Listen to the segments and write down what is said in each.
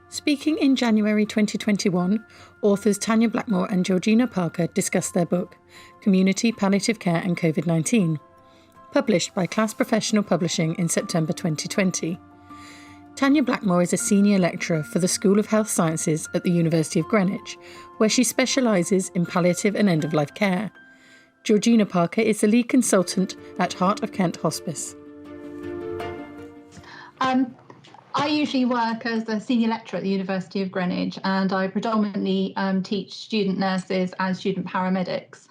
Speaking in January 2021, authors Tania Blackmore and Georgina Parker discussed their book, Community Palliative Care and COVID-19, published by Class Professional Publishing in September 2020. Tania Blackmore is a senior lecturer for the School of Health Sciences at the University of Greenwich, where she specialises in palliative and end-of-life care. Georgina Parker is the lead consultant at Heart of Kent Hospice. I usually work as a senior lecturer at the University of Greenwich, and I predominantly teach student nurses and student paramedics.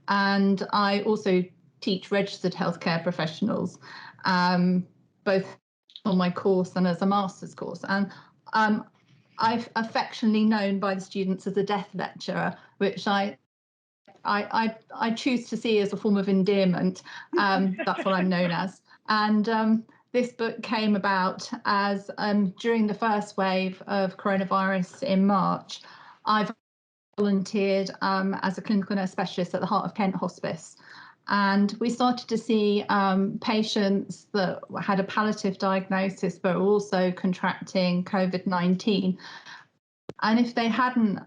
And I also teach registered healthcare professionals, both on my course and as a master's course. And I'm affectionately known by the students as a death lecturer, which I choose to see as a form of endearment. That's what I'm known as. And this book came about as during the first wave of coronavirus in March, I volunteered as a clinical nurse specialist at the Heart of Kent Hospice. And we started to see patients that had a palliative diagnosis but were also contracting COVID-19. And if they hadn't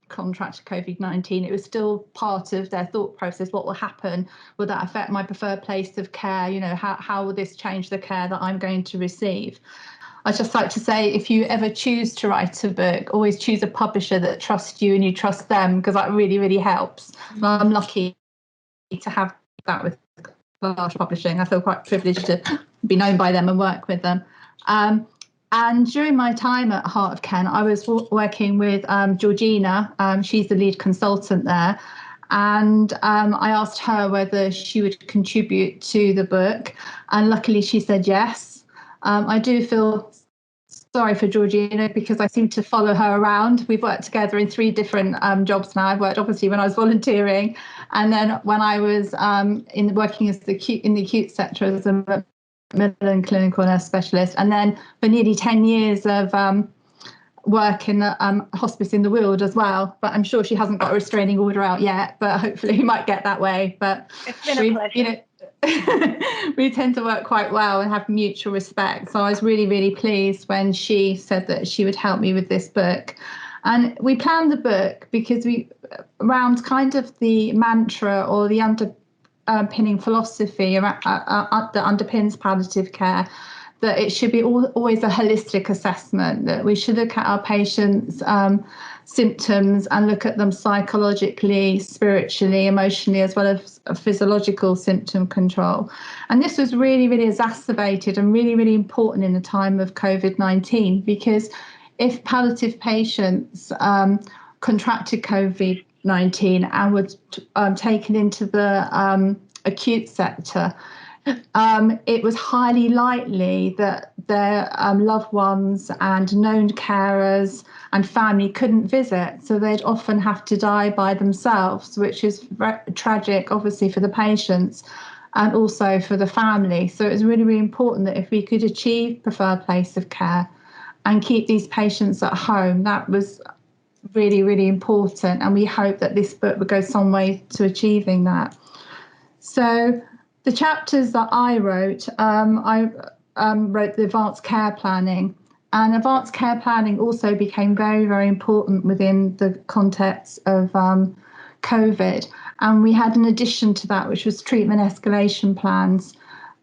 contracted COVID-19, it was still part of their thought process. What will happen? Will that affect my preferred place of care? You know, how will this change the care that I'm going to receive? I'd just like to say, if you ever choose to write a book, always choose a publisher that trusts you and you trust them, because that really, really helps. I'm lucky to have that with large publishing. I feel quite privileged to be known by them and work with them. And during my time at Heart of Kent, I was working with Georgina. She's the lead consultant there. And I asked her whether she would contribute to the book. And luckily she said yes. I do feel sorry for Georgina because I seem to follow her around. We've worked together in 3 different jobs now. I've worked obviously when I was volunteering, and then when I was working as in the acute sector as a Midland clinical nurse specialist, and then for nearly 10 years of work in the hospice in the Weald as well. But I'm sure she hasn't got a restraining order out yet, but hopefully we might get that way. But it's been a pleasure. We tend to work quite well and have mutual respect. So I was really, really pleased when she said that she would help me with this book. And we planned the book because around kind of the mantra or the underpinning philosophy that underpins palliative care, that it should be always a holistic assessment, that we should look at our patients' symptoms and look at them psychologically, spiritually, emotionally, as well as a physiological symptom control. And this was really, really exacerbated and really, really important in the time of COVID-19, because if palliative patients contracted COVID-19 and were taken into the acute sector, it was highly likely that their loved ones and known carers and family couldn't visit, so they'd often have to die by themselves, which is very tragic, obviously, for the patients and also for the family. So it was really, really important that if we could achieve preferred place of care and keep these patients at home, that was really, really important. And we hope that this book would go some way to achieving that. So the chapters that I wrote, I wrote the advanced care planning. And advanced care planning also became very, very important within the context of COVID. And we had an addition to that, which was treatment escalation plans.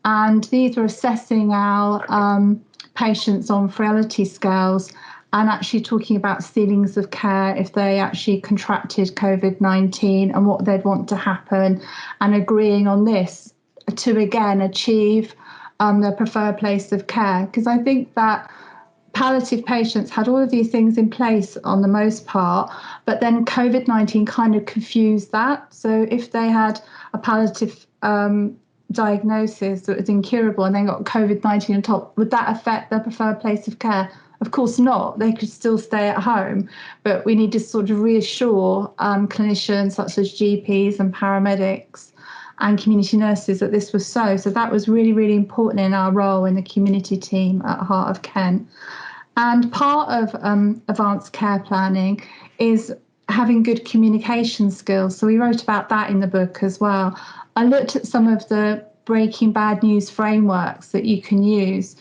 And these were assessing our patients on frailty scales and actually talking about ceilings of care if they actually contracted COVID-19 and what they'd want to happen, and agreeing on this to, again, achieve their preferred place of care. Because I think that palliative patients had all of these things in place on the most part, but then COVID-19 kind of confused that. So if they had a palliative diagnosis that was incurable and then got COVID-19 on top, would that affect their preferred place of care? Of course not. They could still stay at home, but we need to sort of reassure clinicians such as GPs and paramedics and community nurses that this was so. So that was really, really important in our role in the community team at Heart of Kent. And part of advanced care planning is having good communication skills. So we wrote about that in the book as well. I looked at some of the breaking bad news frameworks that you can use.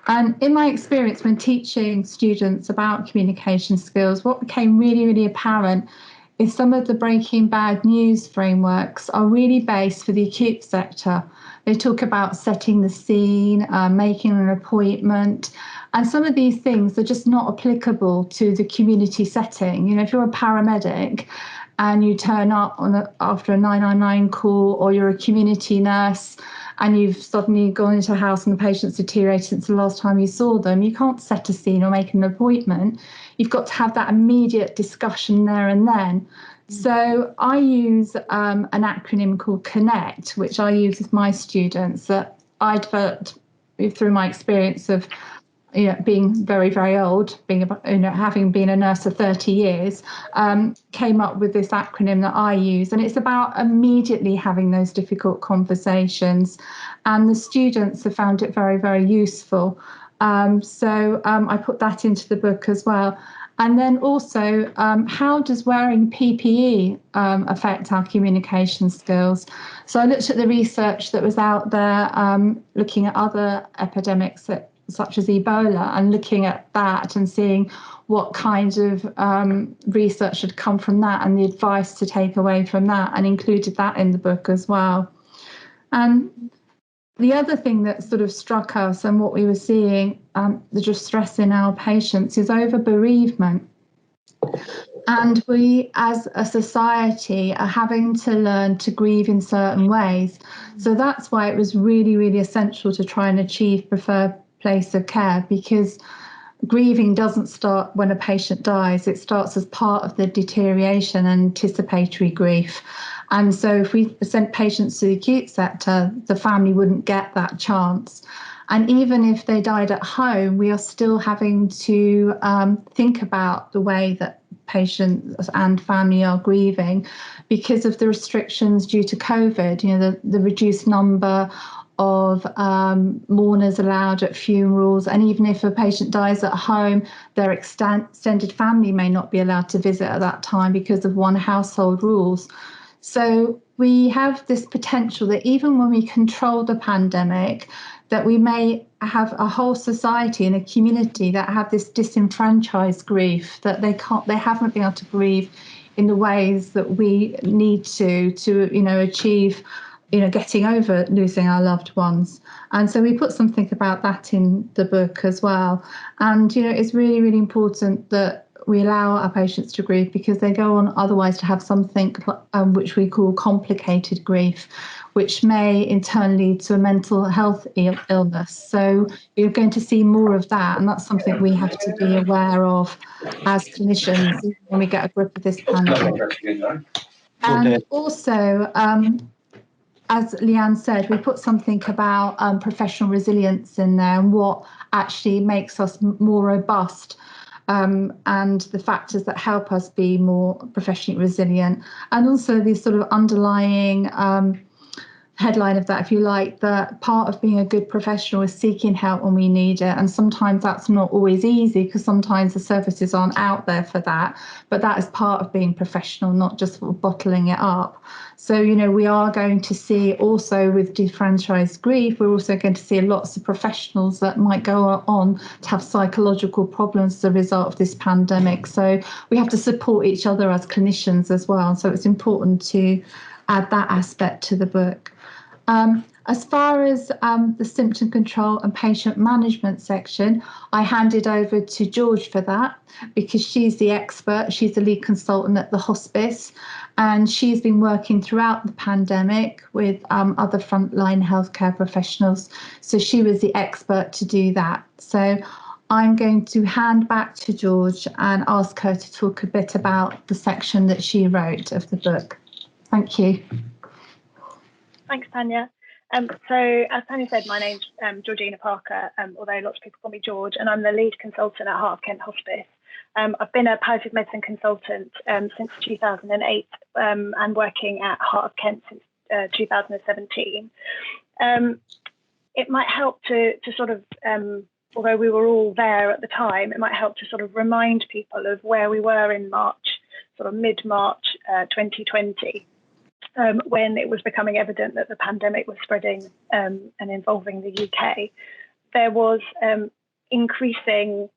And in my experience when teaching students about communication skills, what became really, really apparent is some of the Breaking Bad news frameworks are really based for the acute sector. They talk about setting the scene, making an appointment, and some of these things are just not applicable to the community setting. You know, if you're a paramedic and you turn up after a 999 call, or you're a community nurse and you've suddenly gone into a house and the patient's deteriorated since the last time you saw them, you can't set a scene or make an appointment. You've got to have that immediate discussion there and then. So I use an acronym called CONNECT, which I use with my students, that I developed through my experience of being very, very old, having been a nurse for 30 years, came up with this acronym that I use. And it's about immediately having those difficult conversations. And the students have found it very, very useful. So I put that into the book as well. And then also, how does wearing PPE affect our communication skills? So I looked at the research that was out there, looking at other epidemics such as Ebola, and looking at that and seeing what kind of research had come from that and the advice to take away from that, and included that in the book as well. And the other thing that sort of struck us and what we were seeing, the distress in our patients, is over bereavement. And we, as a society, are having to learn to grieve in certain ways. So that's why it was really, really essential to try and achieve preferred place of care, because grieving doesn't start when a patient dies. It starts as part of the deterioration and anticipatory grief. And so if we sent patients to the acute sector, the family wouldn't get that chance. And even if they died at home, we are still having to think about the way that patients and family are grieving because of the restrictions due to COVID, the reduced number of mourners allowed at funerals. And even if a patient dies at home, their extended family may not be allowed to visit at that time because of one household rules. So we have this potential that even when we control the pandemic, that we may have a whole society and a community that have this disenfranchised grief, that they haven't been able to grieve in the ways that we need to achieve getting over losing our loved ones. And so we put something about that in the book as well. And it's really, really important that we allow our patients to grieve, because they go on otherwise to have something which we call complicated grief, which may in turn lead to a mental health illness. So you're going to see more of that, and that's something we have to be aware of as clinicians when we get a grip of this pandemic. And also, as Leanne said, we put something about professional resilience in there and what actually makes us more robust, and the factors that help us be more professionally resilient. And also these sort of underlying headline of that, if you like, that part of being a good professional is seeking help when we need it. And sometimes that's not always easy, because sometimes the services aren't out there for that. But that is part of being professional, not just for bottling it up. So, we are going to see also with defranchised grief, we're also going to see lots of professionals that might go on to have psychological problems as a result of this pandemic. So we have to support each other as clinicians as well. So it's important to add that aspect to the book. As far as the symptom control and patient management section, I handed over to George for that, because she's the expert. She's the lead consultant at the hospice, and she's been working throughout the pandemic with other frontline healthcare professionals. So she was the expert to do that. So I'm going to hand back to George and ask her to talk a bit about the section that she wrote of the book. Thank you. Thanks, Tania. So as Tania said, my name's Georgina Parker, although lots of people call me George, and I'm the lead consultant at Heart of Kent Hospice. I've been a palliative medicine consultant since 2008 and working at Heart of Kent since 2017. It might help to sort of, although we were all there at the time, it might help to sort of remind people of where we were in March, sort of mid-March 2020. When it was becoming evident that the pandemic was spreading and involving the UK. there was increasing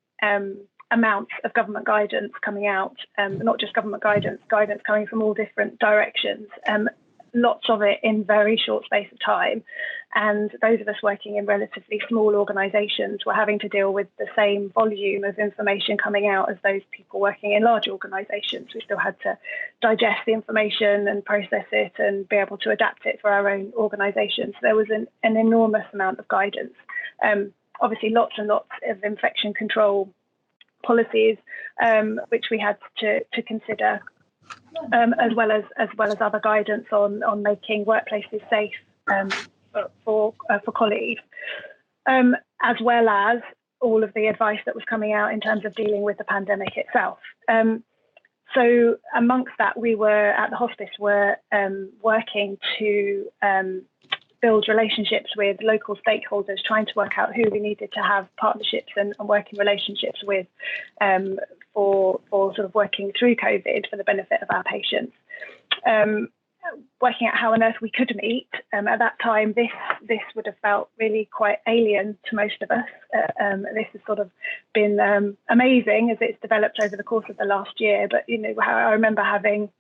amounts of government guidance coming out, not just government guidance coming from all different directions, lots of it in very short space of time. And those of us working in relatively small organisations were having to deal with the same volume of information coming out as those people working in large organisations. We still had to digest the information and process it and be able to adapt it for our own organisations. So there was an enormous amount of guidance. Obviously, lots and lots of infection control policies, which we had to consider, as well as other guidance on making workplaces safe for colleagues, as well as all of the advice that was coming out in terms of dealing with the pandemic itself. So amongst that, we were at the hospice working to build relationships with local stakeholders, trying to work out who we needed to have partnerships and working relationships with for sort of working through COVID for the benefit of our patients. Working out how on earth we could meet. At that time, this would have felt really quite alien to most of us. This has sort of been amazing as it's developed over the course of the last year. But I remember having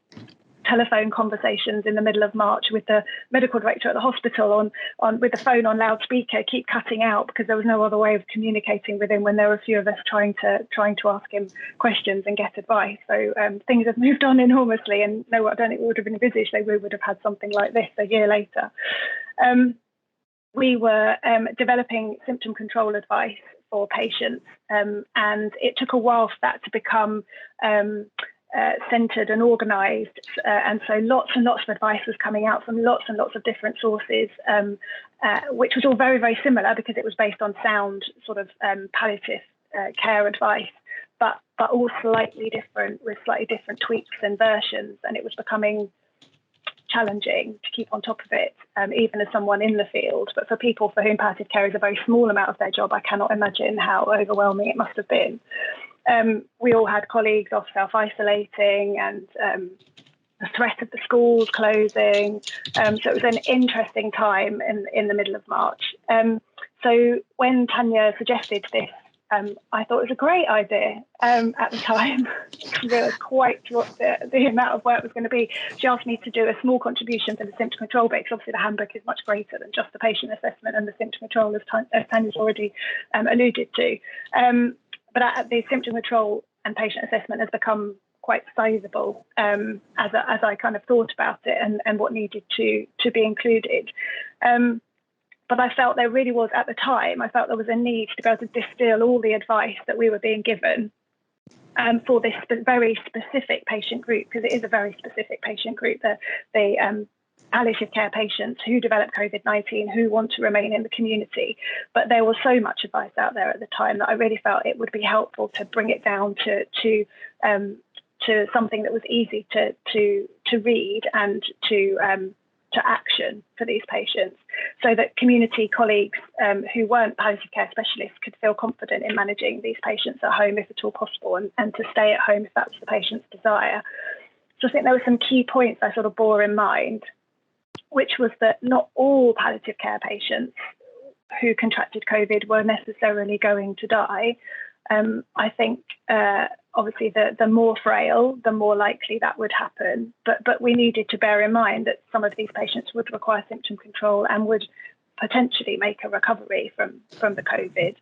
telephone conversations in the middle of March with the medical director at the hospital on with the phone on loudspeaker, keep cutting out because there was no other way of communicating with him when there were a few of us trying to ask him questions and get advice. So things have moved on enormously, and no, I don't think we would have envisaged that we would have had something like this a year later. We were developing symptom control advice for patients, and it took a while for that to become centred and organised, and so lots and lots of advice was coming out from lots and lots of different sources, which was all very, very similar because it was based on sound sort of palliative care advice, but all slightly different with slightly different tweaks and versions, and it was becoming challenging to keep on top of it, even as someone in the field. But for people for whom palliative care is a very small amount of their job, I cannot imagine how overwhelming it must have been. We all had colleagues off self-isolating and the threat of the schools closing. So it was an interesting time in the middle of March. So when Tania suggested this, I thought it was a great idea at the time. I realised quite what the amount of work was going to be. She asked me to do a small contribution for the symptom control bit, because obviously the handbook is much greater than just the patient assessment and the symptom control, as Tania's already alluded to. But the symptom control and patient assessment has become quite sizable as I kind of thought about it and what needed to be included. But I felt there really was, at the time, I felt there was a need to be able to distill all the advice that we were being given for this very specific patient group, because it is a very specific patient group, the palliative care patients who develop COVID-19, who want to remain in the community. But there was so much advice out there at the time that I really felt it would be helpful to bring it down to something that was easy to read and to action for these patients, so that community colleagues who weren't palliative care specialists could feel confident in managing these patients at home if at all possible, and to stay at home if that was the patient's desire. So I think there were some key points I sort of bore in mind, which was that not all palliative care patients who contracted COVID were necessarily going to die. I think obviously the more frail, the more likely that would happen. But we needed to bear in mind that some of these patients would require symptom control and would potentially make a recovery from the COVID.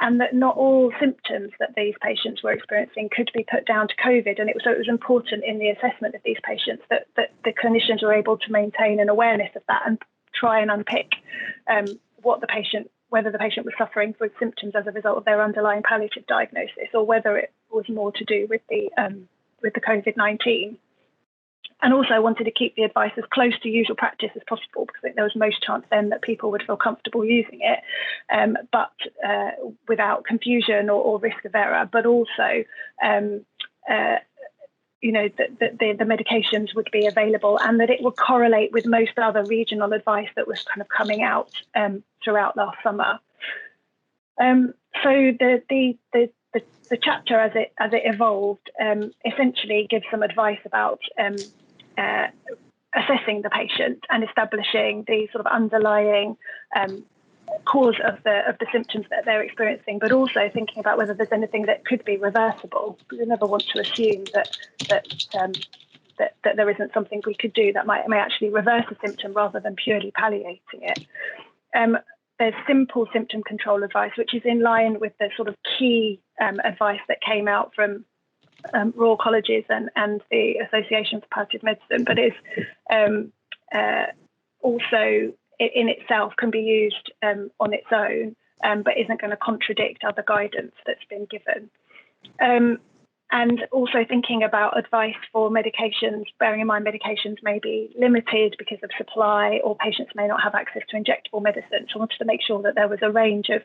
And that not all symptoms that these patients were experiencing could be put down to COVID. And so it was important in the assessment of these patients that the clinicians were able to maintain an awareness of that and try and unpick whether the patient was suffering with symptoms as a result of their underlying palliative diagnosis, or whether it was more to do with the COVID-19. And also I wanted to keep the advice as close to usual practice as possible, because I think there was most chance then that people would feel comfortable using it, but without confusion or risk of error, but also the medications would be available, and that it would correlate with most other regional advice that was kind of coming out throughout last summer. So the chapter as it evolved essentially gives some advice about assessing the patient and establishing the sort of underlying cause of the symptoms that they're experiencing, but also thinking about whether there's anything that could be reversible. We never want to assume that there isn't something we could do that may actually reverse a symptom rather than purely palliating it. There's simple symptom control advice, which is in line with the sort of key advice that came out from Royal Colleges and the Association for Palliative Medicine, but is also in itself can be used on its own, but isn't going to contradict other guidance that's been given. And also thinking about advice for medications, bearing in mind medications may be limited because of supply, or patients may not have access to injectable medicine. So I wanted to make sure that there was a range of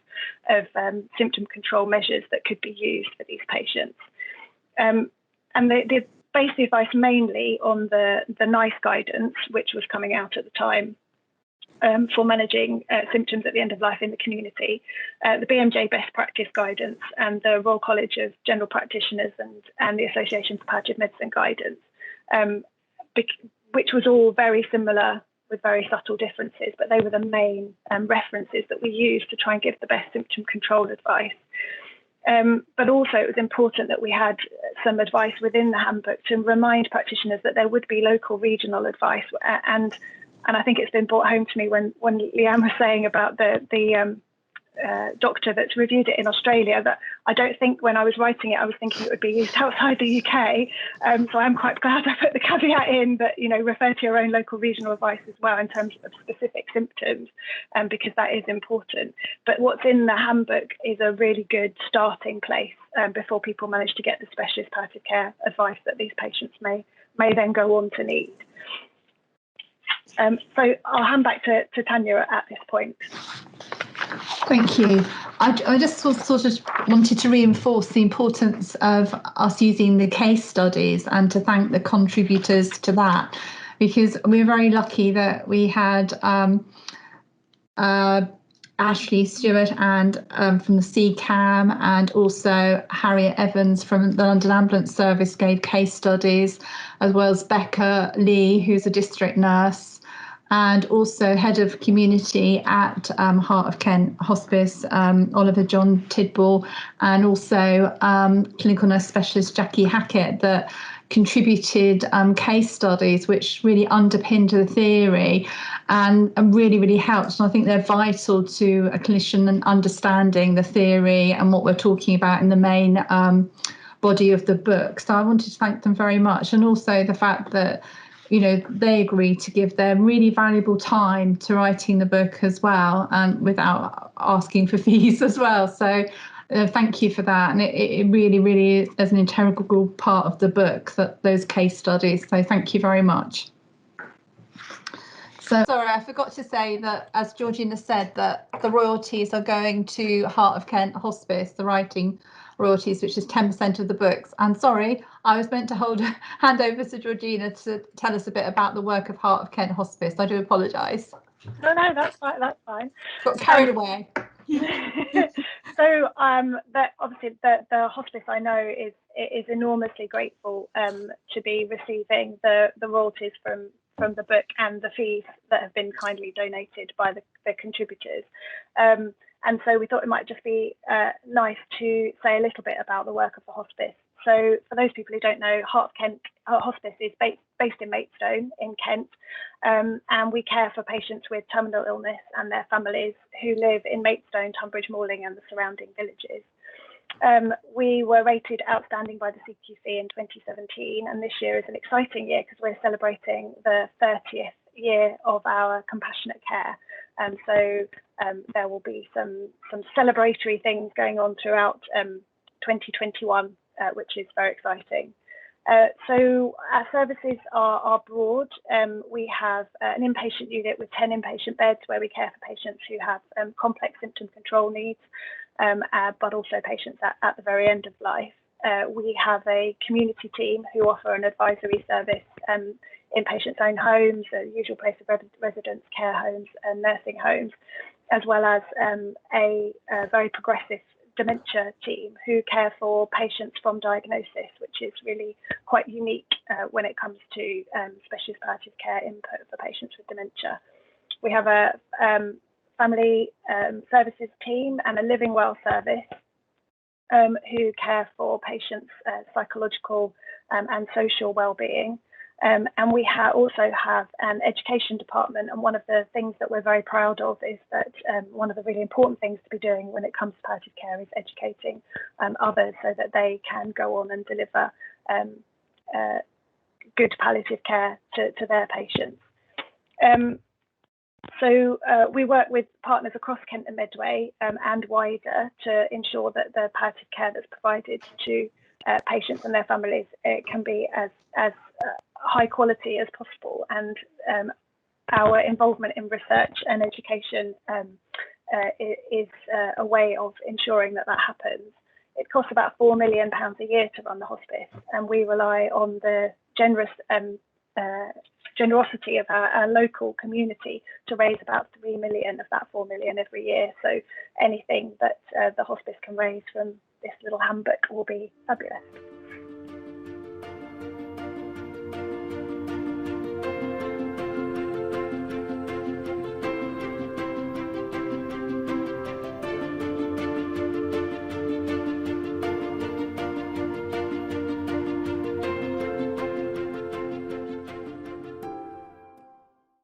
symptom control measures that could be used for these patients. And they based the advice mainly on the NICE guidance, which was coming out at the time, for managing symptoms at the end of life in the community, the BMJ best practice guidance, and the Royal College of General Practitioners and the Association for Palliative Medicine guidance, which was all very similar with very subtle differences, but they were the main references that we used to try and give the best symptom control advice. But also it was important that we had some advice within the handbook to remind practitioners that there would be local regional advice, and I think it's been brought home to me when Leanne was saying about the doctor that's reviewed it in Australia, that I don't think when I was writing it, I was thinking it would be used outside the UK. So I'm quite glad I put the caveat in that, refer to your own local regional advice as well in terms of specific symptoms, because that is important. But what's in the handbook is a really good starting place before people manage to get the specialist palliative care advice that these patients may then go on to need. So I'll hand back to Tania at this point. Thank you. I just sort of wanted to reinforce the importance of us using the case studies and to thank the contributors to that, because we're very lucky that we had Ashley Stewart and from the CCAM, and also Harriet Evans from the London Ambulance Service gave case studies, as well as Becca Lee, who's a district nurse, and also head of community at Heart of Kent Hospice, Oliver John Tidball, and also clinical nurse specialist Jackie Hackett, that contributed case studies which really underpinned the theory and really, really helped. And I think they're vital to a clinician and understanding the theory and what we're talking about in the main body of the book. So I wanted to thank them very much. And also the fact that they agreed to give their really valuable time to writing the book as well, and without asking for fees as well. So thank you for that. And it really, really is an integral part of the book, that those case studies. So thank you very much. So sorry, I forgot to say that, as Georgina said, that the royalties are going to Heart of Kent Hospice, the writing royalties, which is 10% of the books. And sorry, I was meant to hand over to Georgina to tell us a bit about the work of Heart of Kent Hospice. I do apologise. No, that's fine. That's fine. Got carried away. So that obviously the hospice, I know, is enormously grateful to be receiving the royalties from the book and the fees that have been kindly donated by the contributors. And so we thought it might just be nice to say a little bit about the work of the hospice. So for those people who don't know, Heart of Kent Hospice is based in Maidstone in Kent, and we care for patients with terminal illness and their families who live in Maidstone, Tunbridge Moorling and the surrounding villages. We were rated outstanding by the CQC in 2017, and this year is an exciting year because we're celebrating the 30th year of our compassionate care. And so there will be some celebratory things going on throughout 2021, which is very exciting. So our services are broad. We have an inpatient unit with 10 inpatient beds where we care for patients who have complex symptom control needs, but also patients at the very end of life. We have a community team who offer an advisory service in patients' own homes, the usual place of residence, care homes and nursing homes, as well as a very progressive dementia team who care for patients from diagnosis, which is really quite unique when it comes to specialist palliative care input for patients with dementia. We have a family services team and a living well service who care for patients' psychological and social well-being. And we also have an education department, and one of the things that we're very proud of is that one of the really important things to be doing when it comes to palliative care is educating others so that they can go on and deliver good palliative care to their patients. So we work with partners across Kent and Medway and wider to ensure that the palliative care that's provided to patients and their families can be as high quality as possible. And our involvement in research and education is a way of ensuring that happens. It costs about £4 million a year to run the hospice, and we rely on the generosity of our local community to raise about 3 million of that 4 million every year. So anything that the hospice can raise from this little handbook will be fabulous.